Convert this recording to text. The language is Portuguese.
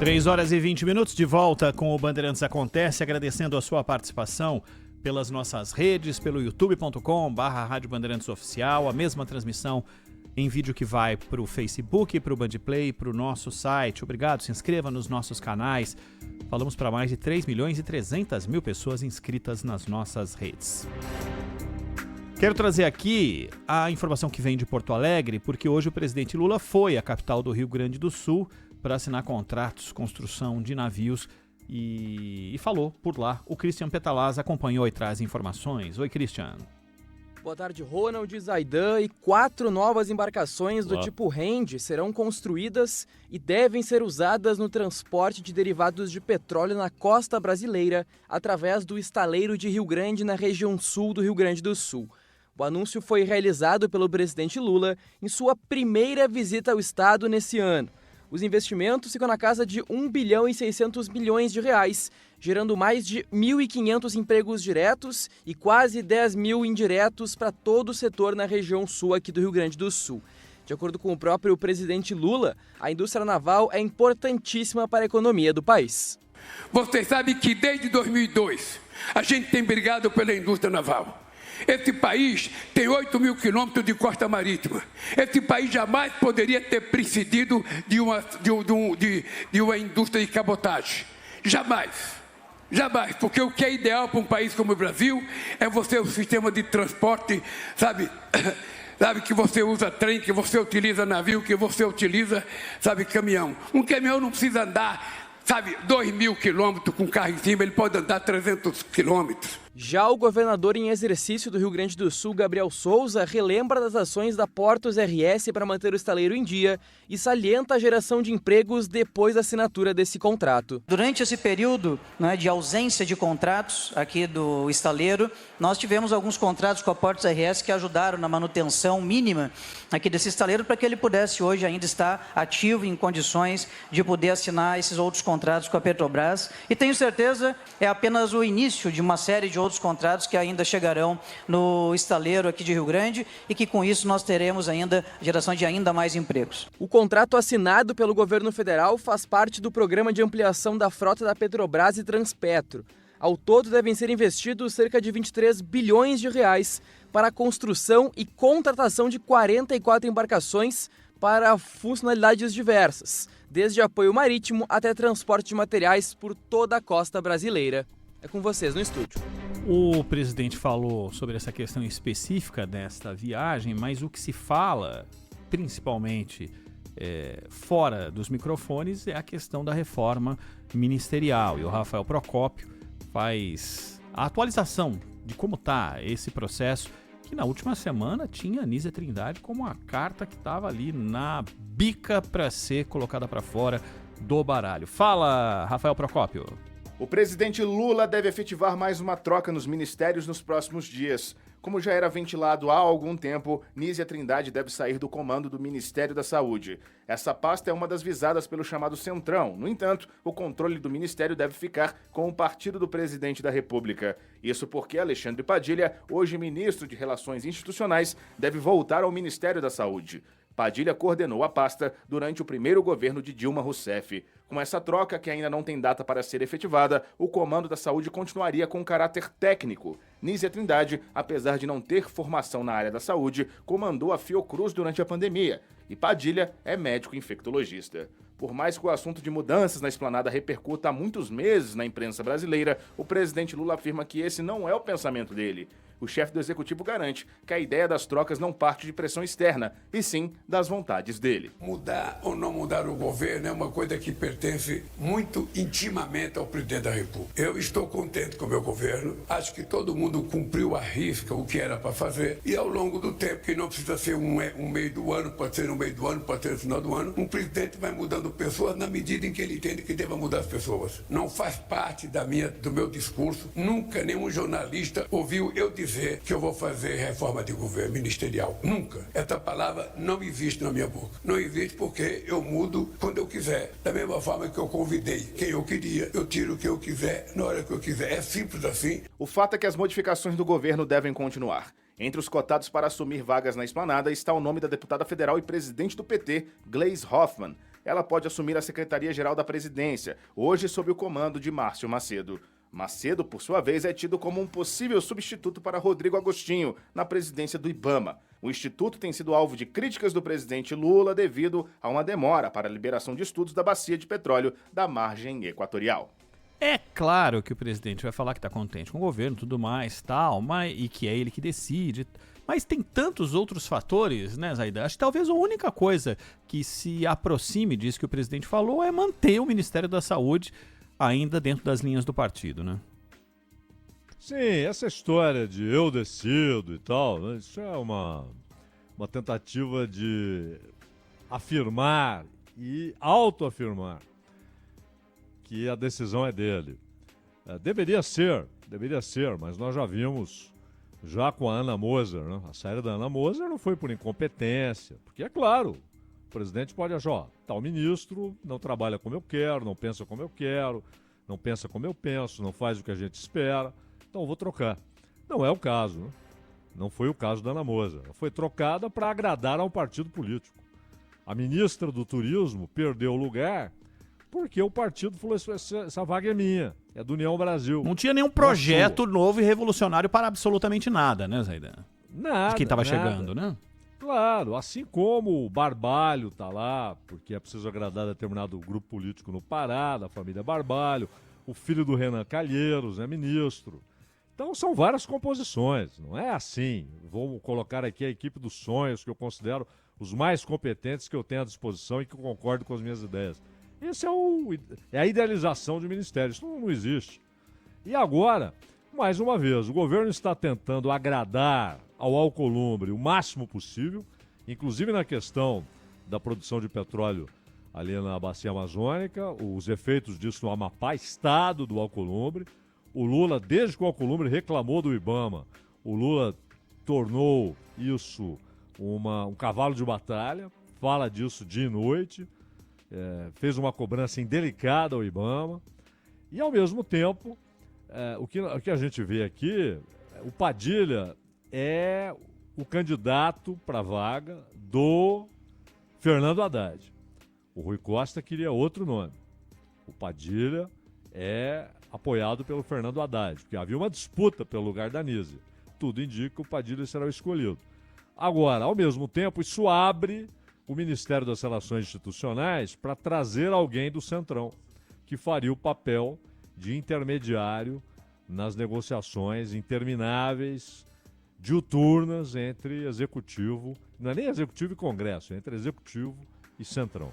3h20 de volta com o Bandeirantes Acontece, agradecendo a sua participação pelas nossas redes, pelo youtube.com/Rádio Bandeirantes Oficial, a mesma transmissão em vídeo que vai para o Facebook, para o Bandplay, para o nosso site. Obrigado, se inscreva nos nossos canais. Falamos para mais de 3.300.000 pessoas inscritas nas nossas redes. Quero trazer aqui a informação que vem de Porto Alegre, porque hoje o presidente Lula foi à capital do Rio Grande do Sul para assinar contratos, construção de navios e falou por lá. O Christian Petalaz acompanhou e traz informações. Oi, Christian. Boa tarde, Ronald, Zaidan. E 4 novas embarcações do tipo Rende serão construídas e devem ser usadas no transporte de derivados de petróleo na costa brasileira através do estaleiro de Rio Grande, na região sul do Rio Grande do Sul. O anúncio foi realizado pelo presidente Lula em sua primeira visita ao estado nesse ano. Os investimentos ficam na casa de 1 bilhão e 600 milhões de reais, gerando mais de 1.500 empregos diretos e quase 10 mil indiretos para todo o setor na região sul aqui do Rio Grande do Sul. De acordo com o próprio presidente Lula, a indústria naval é importantíssima para a economia do país. Vocês sabem que desde 2002 a gente tem brigado pela indústria naval. Esse país tem 8 mil quilômetros de costa marítima. Esse país jamais poderia ter prescindido de uma indústria de cabotagem. Jamais. Jamais. Porque o que é ideal para um país como o Brasil é você o sistema de transporte, sabe, que você usa trem, que você utiliza navio, que você utiliza, caminhão. Um caminhão não precisa andar, 2.000 quilômetros com carro em cima, ele pode andar 300 quilômetros. Já o governador em exercício do Rio Grande do Sul, Gabriel Souza, relembra das ações da Portos RS para manter o estaleiro em dia e salienta a geração de empregos depois da assinatura desse contrato. Durante esse período de ausência de contratos aqui do estaleiro, nós tivemos alguns contratos com a Portos RS que ajudaram na manutenção mínima aqui desse estaleiro para que ele pudesse hoje ainda estar ativo em condições de poder assinar esses outros contratos com a Petrobras. E tenho certeza, é apenas o início de uma série de outros contratos que ainda chegarão no estaleiro aqui de Rio Grande e que com isso nós teremos ainda geração de ainda mais empregos. O contrato assinado pelo governo federal faz parte do programa de ampliação da frota da Petrobras e Transpetro. Ao todo devem ser investidos cerca de 23 bilhões de reais para a construção e contratação de 44 embarcações para funcionalidades diversas, desde apoio marítimo até transporte de materiais por toda a costa brasileira. É com vocês no estúdio. O presidente falou sobre essa questão específica desta viagem, mas o que se fala, principalmente fora dos microfones, é a questão da reforma ministerial. E o Rafael Procópio faz a atualização de como está esse processo, que na última semana tinha a Nízia Trindade como a carta que estava ali na bica para ser colocada para fora do baralho. Fala, Rafael Procópio. O presidente Lula deve efetivar mais uma troca nos ministérios nos próximos dias. Como já era ventilado há algum tempo, Nízia Trindade deve sair do comando do Ministério da Saúde. Essa pasta é uma das visadas pelo chamado Centrão. No entanto, o controle do ministério deve ficar com o partido do presidente da República. Isso porque Alexandre Padilha, hoje ministro de Relações Institucionais, deve voltar ao Ministério da Saúde. Padilha coordenou a pasta durante o primeiro governo de Dilma Rousseff. Com essa troca, que ainda não tem data para ser efetivada, o comando da saúde continuaria com caráter técnico. Nízia Trindade, apesar de não ter formação na área da saúde, comandou a Fiocruz durante a pandemia. E Padilha é médico infectologista. Por mais que o assunto de mudanças na esplanada repercuta há muitos meses na imprensa brasileira, o presidente Lula afirma que esse não é o pensamento dele. O chefe do executivo garante que a ideia das trocas não parte de pressão externa, e sim das vontades dele. Mudar ou não mudar o governo é uma coisa que pertence muito intimamente ao presidente da República. Eu estou contente com o meu governo, acho que todo mundo cumpriu à risca o que era para fazer, e ao longo do tempo, que não precisa ser um meio do ano, pode ser no meio do ano, pode ser no final do ano, um presidente vai mudando pessoas na medida em que ele entende que deva mudar as pessoas. Não faz parte do meu discurso, nunca nenhum jornalista ouviu eu dizer que eu vou fazer reforma de governo ministerial. Nunca. Essa palavra não existe na minha boca. Não existe porque eu mudo quando eu quiser. Da mesma forma que eu convidei quem eu queria, eu tiro o que eu quiser, na hora que eu quiser. É simples assim. O fato é que as modificações do governo devem continuar. Entre os cotados para assumir vagas na esplanada está o nome da deputada federal e presidente do PT, Gleisi Hoffmann. ela pode assumir a Secretaria-Geral da Presidência, hoje sob o comando de Márcio Macedo. Macedo, por sua vez, é tido como um possível substituto para Rodrigo Agostinho na presidência do IBAMA. O instituto tem sido alvo de críticas do presidente Lula devido a uma demora para a liberação de estudos da bacia de petróleo da margem equatorial. É claro que o presidente vai falar que está contente com o governo, tudo mais, tal, e que é ele que decide. Mas tem tantos outros fatores, né, Zaidan? Acho que talvez a única coisa que se aproxime disso que o presidente falou é manter o Ministério da Saúde ainda dentro das linhas do partido, né? Sim, essa história de eu decido e tal, né, isso é uma tentativa de afirmar e autoafirmar que a decisão é dele. Deveria ser, mas nós já vimos, já com a Ana Moser, né? A saída da Ana Moser não foi por incompetência, porque é claro, o presidente pode achar, ó, tal ministro não trabalha como eu quero, não pensa como eu quero, não pensa como eu penso, não faz o que a gente espera, então eu vou trocar. Não é o caso, né? Não foi o caso da Ana Moser. Ela foi trocada para agradar a um partido político. A ministra do Turismo perdeu o lugar porque o partido falou, essa vaga é minha, é do União Brasil. Não tinha nenhum projeto novo e revolucionário para absolutamente nada, né, Zaidan? Nada. De quem estava chegando, né? Claro, assim como o Barbalho tá lá, porque é preciso agradar determinado grupo político no Pará, da família Barbalho, o filho do Renan Calheiros, é ministro. Então são várias composições, não é assim. Vou colocar aqui a equipe dos sonhos, que eu considero os mais competentes que eu tenho à disposição e que eu concordo com as minhas ideias. Esse é a idealização de ministério, isso não existe. E agora, mais uma vez, o governo está tentando agradar ao Alcolumbre o máximo possível, inclusive na questão da produção de petróleo ali na Bacia Amazônica, os efeitos disso no Amapá, estado do Alcolumbre. O Lula, desde que o Alcolumbre reclamou do IBAMA, o Lula tornou isso um cavalo de batalha, fala disso dia e noite, fez uma cobrança indelicada ao IBAMA, e ao mesmo tempo, o que a gente vê aqui, o Padilha é o candidato para a vaga do Fernando Haddad. O Rui Costa queria outro nome. O Padilha é apoiado pelo Fernando Haddad, porque havia uma disputa pelo lugar da Anísia. Tudo indica que o Padilha será o escolhido. Agora, ao mesmo tempo, isso abre o Ministério das Relações Institucionais para trazer alguém do Centrão, que faria o papel de intermediário nas negociações intermináveis, diuturnas entre Executivo, não é nem Executivo e Congresso, é entre Executivo e Centrão.